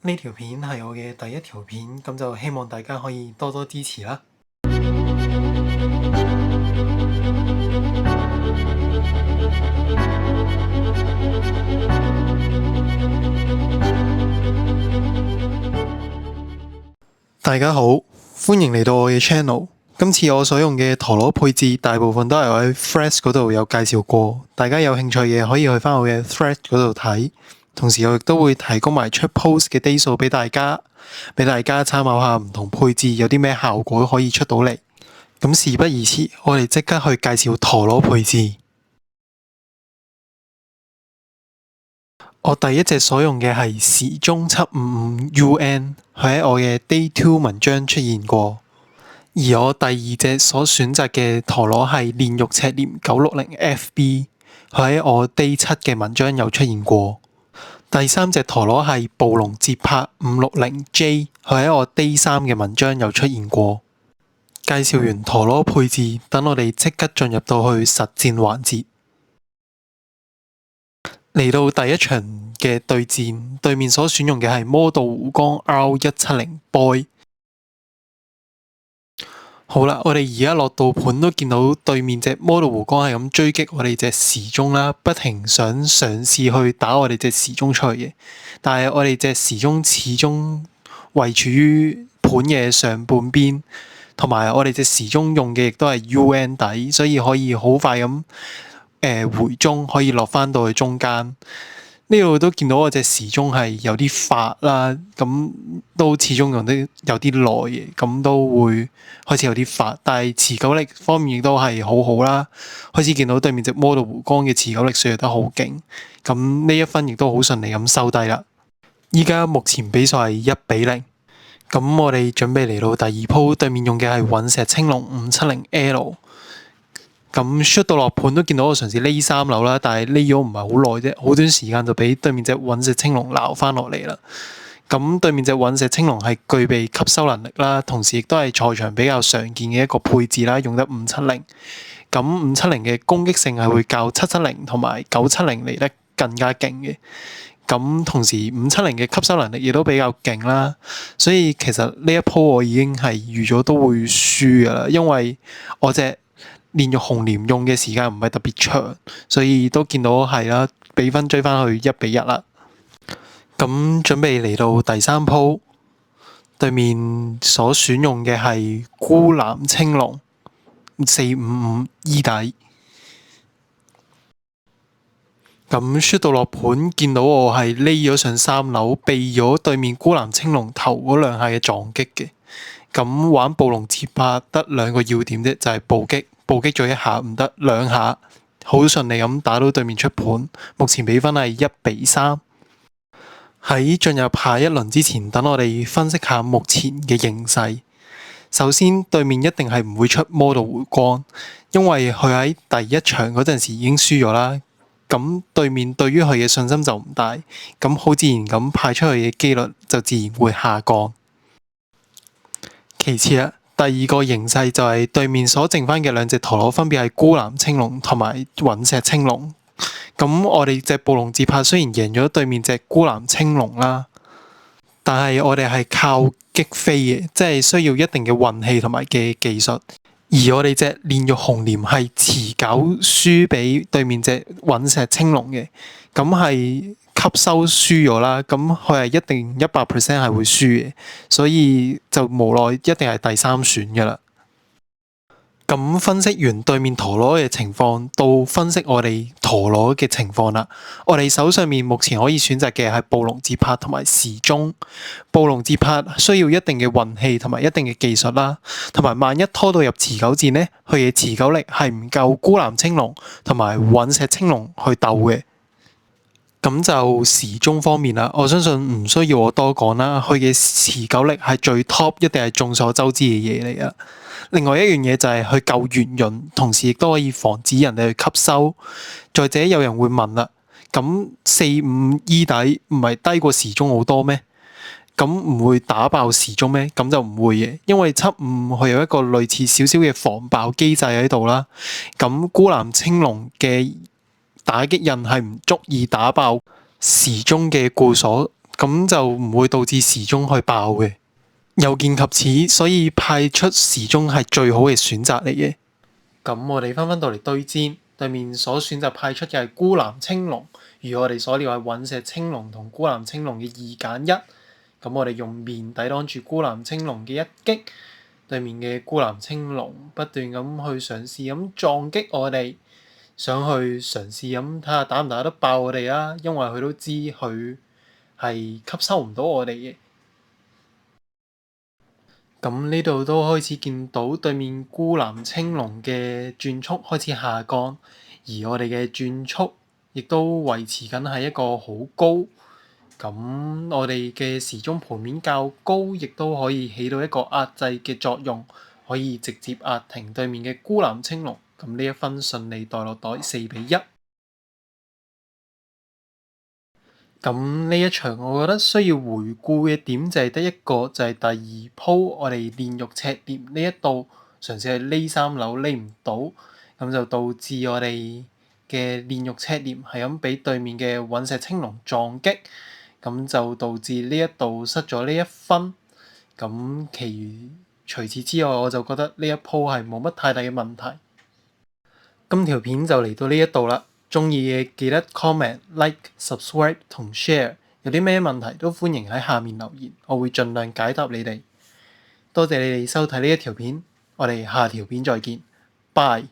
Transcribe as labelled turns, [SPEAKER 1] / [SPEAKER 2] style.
[SPEAKER 1] 呢條片係我嘅第一條片，咁就希望大家可以多多支持啦。大家好，歡迎嚟到我嘅 channel。今次我所用嘅陀螺配置大部分都係我喺 Threads 嗰度有介紹過，大家有興趣嘅可以去翻我嘅 Threads 嗰度睇。同時我亦都會提供埋出 post 嘅 day 數俾大家參考下唔同配置有啲咩效果可以出到嚟。咁事不宜遲，我哋即刻去介紹陀螺配置。我第一隻所用嘅係時鐘755UN，佢喺我嘅 Day 2文章出現過。而我第二隻所選擇嘅陀螺係煉獄赤廉 960FB，佢喺我 Day 7嘅文章有出現過。第三隻陀螺係暴龍捷拍 560J，佢喺我 Day 3嘅文章有出現過。介紹完陀螺配置，等我哋即刻進入到去實戰環節。嚟到第一場嘅對戰，對面所選用嘅係魔道湖光 R170 Boy。好啦，我哋而家落到盤都見到對面隻魔道湖光係咁追擊我哋隻時鐘啦，不停想嘗試去打我哋隻時鐘出去嘅。但係我哋隻時鐘始終位處於盤嘅上半邊，同埋我哋隻時鐘用嘅亦都係 UN 底，所以可以好快咁回鐘可以落翻到去中間。呢度都見到我隻時鐘係有啲發啦，咁都始終用得有啲耐嘅，咁都會開始有啲發，但係持久力方面亦都係好好啦。開始見到對面隻魔道湖光嘅持久力削弱得好勁，咁呢一分亦都好順利咁收低啦。依家目前比賽係1-0，咁我哋準備嚟到第二鋪，對面用嘅係隕石青龍 570L。咁 shoot 到落盤都見到我嘗試匿3樓啦，但係匿咗唔係好耐啫，好短時間就俾對面隻隕石青龍撈翻落嚟啦。咁對面隻隕石青龍係具備吸收能力啦，同時亦都係賽場比較常見嘅一個配置啦，用得570。咁570嘅攻擊性係會較770同埋970嚟得更加勁嘅。咁同時570嘅吸收能力亦都比較勁啦，所以其實呢一鋪我已經係預咗都會輸噶啦，因為我隻煉獄紅蓮用嘅時間唔係特別長，所以都見到係啦，比分追翻去1-1啦。咁準備嚟到第三鋪，對面所選用嘅係孤藍青龍455E底。咁 shoot 到落盤，見到我係匿咗上3樓，避咗對面孤藍青龍頭嗰2下嘅撞擊嘅。咁玩暴龍捷拍得2個要點啫，就係暴擊咗1下唔得，2下好順利咁打到對面出盤。目前比分係1-3。喺進入下一輪之前，等我哋分析下目前嘅形勢。首先，對面一定係唔會出魔道湖光，因為佢喺第一場嗰陣時已經輸咗啦。咁對面對於佢嘅信心就唔大，咁好自然咁派出去嘅機率就自然會下降。其次第二個形勢就係對面所剩翻嘅2隻陀螺分別係孤藍青龍同埋隕石青龍。咁我哋隻暴龍捷拍雖然贏咗對面隻孤藍青龍啦，但係我哋係靠擊飛嘅，即係需要一定嘅運氣同埋嘅技術。而我哋隻煉獄紅蓮係持久輸俾對面隻隕石青龍嘅，咁係吸收輸咗啦，咁佢係一定100% 係會輸嘅，所以就無奈一定係第3選噶啦。咁分析完對面陀螺嘅情況，到分析我哋陀螺嘅情況啦。我哋手上面目前可以選擇嘅係暴龍捷拍同埋時鐘。暴龍捷拍需要一定嘅運氣同埋一定嘅技術啦，同埋萬一拖到入持久戰呢，佢嘅持久力係唔夠孤藍青龍同埋隕石青龍去鬥嘅。咁就時鐘方面啦，我相信唔需要我多講啦，佢嘅持久力係最 top，一定係眾所周知嘅嘢嚟噶。另外一樣嘢就係佢夠圓潤，同時亦都可以防止人哋去吸收。再者有人會問啦，咁45E底唔係低過時鐘好多咩？咁唔會打爆時鐘咩？咁就唔會嘅，因為75佢有一個類似少少嘅防爆機制喺度啦。咁孤藍青龍嘅打擊印係唔足以打爆時鐘嘅固鎖咁就唔會導致時鐘去爆嘅。有見及此，所以派出時鐘係最好嘅選擇嚟嘅。咁我哋翻到嚟對戰，對面所選擇派出嘅係孤藍青龍，如我哋所料係隕石青龍同孤藍青龍嘅2揀1。咁我哋用面抵擋住孤藍青龍嘅一擊，對面嘅孤藍青龍不斷咁去嘗試咁撞擊我哋，想去嘗試咁睇下打唔打得爆我哋啊！因為佢都知佢係吸收唔到我哋嘅。咁呢度都開始見到對面孤藍青龍嘅轉速開始下降，而我哋嘅轉速亦都維持緊係一個好高。咁我哋嘅時鐘盤面較高，亦都可以起到一個壓制嘅作用，可以直接壓停對面嘅孤藍青龍。咁呢一分順利袋落袋4-1。咁呢一場，我覺得需要回顧嘅點就係得一個，就係第二鋪我哋煉獄赤炎呢一度嘗試係匿3樓匿唔到，咁就導致我哋嘅煉獄赤炎係咁俾對面嘅隕石青龍撞擊，咁就導致呢一度失咗呢一分。咁其餘除此之外，我就覺得呢一鋪係冇乜太大嘅問題。今條片就嚟到呢一度啦。鍾意嘅記得 comment、like、subscribe 同 share， 有啲咩問題都歡迎喺下面留言，我會盡量解答你哋。多謝你哋收睇呢一條片，我哋下條片再見，拜。